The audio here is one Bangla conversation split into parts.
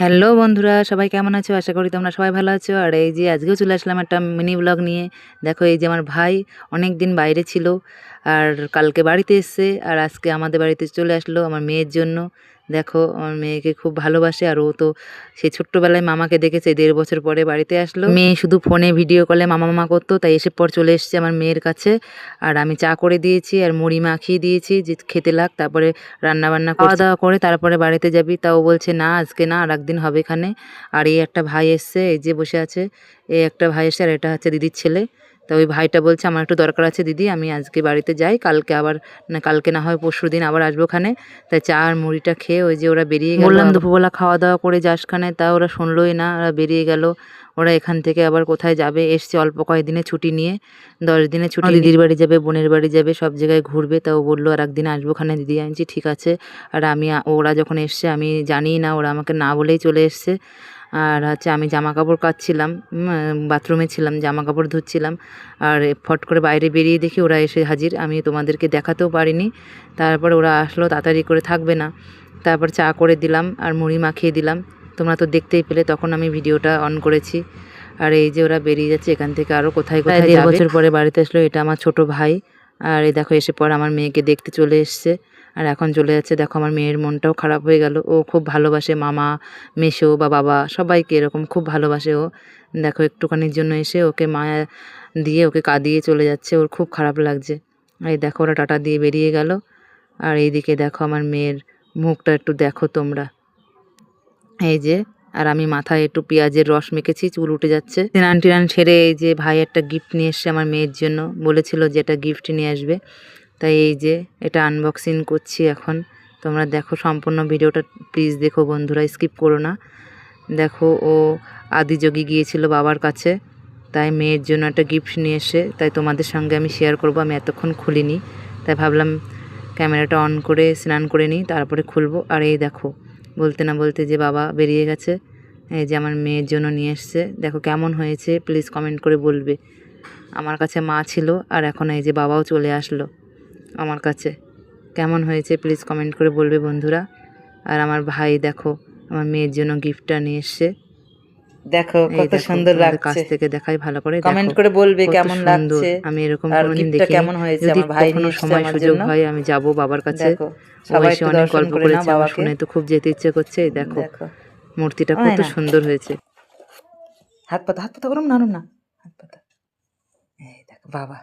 হ্যালো বন্ধুরা, সবাই কেমন আছো? আশা করি তোমরা সবাই ভালো আছো। আর এই যে আজকেও চলে আসলাম একটা মিনি ব্লগ নিয়ে। দেখো এই যে আমার ভাই অনেকদিন বাইরে ছিল আর কালকে বাড়িতে এসছে আর আজকে আমাদের বাড়িতে চলে আসলো আমার মেয়ের জন্য। দেখো আমার মেয়েকে খুব ভালোবাসে আর ও তো সেই ছোট্টবেলায় মামাকে দেখেছে, 1.5 বছর পরে বাড়িতে আসলো। মেয়ে শুধু ফোনে ভিডিও কলে মামা মামা করতো, তাই এসে পর চলে এসছে আমার মেয়ের কাছে। আর আমি চা করে দিয়েছি আর মুড়ি মাখিয়ে দিয়েছি যে খেতে লাগ, তারপরে রান্নাবান্না খাওয়া দাওয়া করে তারপরে বাড়িতে যাবি। তাও বলছে না আজকে না, আর একদিন হবে এখানে। আর এই একটা ভাই এসছে, এই যে বসে আছে, এই একটা ভাই এসছে আর এটা হচ্ছে দিদির ছেলে। তো ওই ভাইটা বলছে আমার একটু দরকার আছে দিদি, আমি আজকে বাড়িতে যাই, কালকে আবার না, কালকে না হয় পরশুদিন আবার আসবো ওখানে। তাই চা আর মুড়িটা খেয়ে ওই যে ওরা বেরিয়ে গেল। বললাম দুপুরবেলা খাওয়া দাওয়া করে যাসখানে, তা ওরা শুনলোই না, ওরা বেরিয়ে গেল। ওরা এখান থেকে আবার কোথায় যাবে, এসছে অল্প কয়েকদিনের ছুটি নিয়ে, 10 দিনের ছুটি। দিদির বাড়ি যাবে, বোনের বাড়ি যাবে, সব জায়গায় ঘুরবে। তাও বললো আর একদিন আসবো ওখানে দিদি। আনছি ঠিক আছে। আর আমি ওরা যখন এসছে আমি জানিই না, ওরা আমাকে না বলেই চলে এসছে। আর হচ্ছে আমি জামা কাপড় কাচ্ছিলাম, বাথরুমে ছিলাম, জামা কাপড় ধুচ্ছিলাম। আর ফট করে বাইরে বেরিয়ে দেখি ওরা এসে হাজির, আমি তোমাদেরকে দেখাতেও পারিনি। তারপরে ওরা আসলো, তাড়াতাড়ি করে থাকবে না। তারপর চা করে দিলাম আর মুড়ি মাখিয়ে দিলাম, তোমরা তো দেখতেই পেলে, তখন আমি ভিডিওটা অন করেছি। আর এই যে ওরা বেরিয়ে যাচ্ছে এখান থেকে, আরও কোথায় কোথায় 1.5 বছর পরে বাড়িতে আসলো। এটা আমার ছোট ভাই। আর এই দেখো এসে পর আমার মেয়েকে দেখতে চলে এসছে আর এখন চলে যাচ্ছে। দেখো আমার মেয়ের মনটাও খারাপ হয়ে গেল, ও খুব ভালোবাসে মামা, মেসো বা বাবা সবাইকে, এরকম খুব ভালোবাসে ও। দেখো একটুখানির জন্য এসে ওকে মায়া দিয়ে ওকে কাঁদিয়ে চলে যাচ্ছে, ওর খুব খারাপ লাগছে। এই দেখো ওরা টাটা দিয়ে বেরিয়ে গেল। আর এইদিকে দেখো আমার মেয়ের মুখটা একটু দেখো তোমরা, এই যে। আর আমি মাথায় একটু পেঁয়াজের রস মেখেছি, চুল উঠে যাচ্ছে। স্নান টিনান সেরে এই যে ভাই একটা গিফট নিয়ে এসছে আমার মেয়ের জন্য, বলেছিল যে এটা গিফট নিয়ে আসবে। তাই এই যে এটা আনবক্সিং করছি এখন। তোমরা দেখো সম্পূর্ণ ভিডিওটা প্লিজ দেখো বন্ধুরা, স্কিপ করো না। দেখো ও আদিযোগী গিয়েছিল বাবার কাছে, তাই মেয়ের জন্য একটা গিফট নিয়ে এসে, তাই তোমাদের সঙ্গে আমি শেয়ার করব। আমি এতক্ষণ খুলিনি, তাই ভাবলাম ক্যামেরাটা অন করে স্নান করে নিই, তারপরে খুলবো। আর এই দেখো বলতে না বলতে যে বাবা বেরিয়ে গেছে। এই যে আমার মেয়ের জন্য নিয়ে এসছে, দেখো কেমন হয়েছে প্লিজ কমেন্ট করে বলবে। আমার কাছে মা ছিল আর এখন এই যে বাবাও চলে আসলো আমার কাছে। কেমন হয়েছে প্লিজ কমেন্ট করে বলবে বন্ধুরা। আর আমার ভাই দেখো আমার মেয়ের জন্য গিফটটা নিয়ে এসছে, দেখো কত সুন্দর লাগছে। কাছ থেকে দেখাই ভালো করে, কমেন্ট করে বলবে কেমন লাগছে আমি এরকম আর কোনোদিন গিফটটা দেখিনি। কেমন হয়েছে। যদি আমার ভাই কখনো নিয়ে এসেছে সময় আমার সুযোগ জন্য। হয় আমি যাব বাবার কাছে। দেখো ও সবাই এসে একটু অনেক দর্শন গল্প করে নাও করেছে, আমার বাবাকে। শুনে তো খুব যেতে ইচ্ছে করছে। এই দেখো দেখো মূর্তিটা ওই কত না, সুন্দর হয়েছে। হাত পাতা করুন না, না হাত পাতা। এই দেখো বাবা,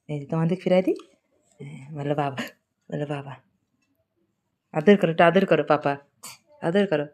এই যে তোমাদের ফিরাই দিই। বলো বাবা, বলো বাবা। আদর করো, এটা আদর করো পাপা, আদর করো।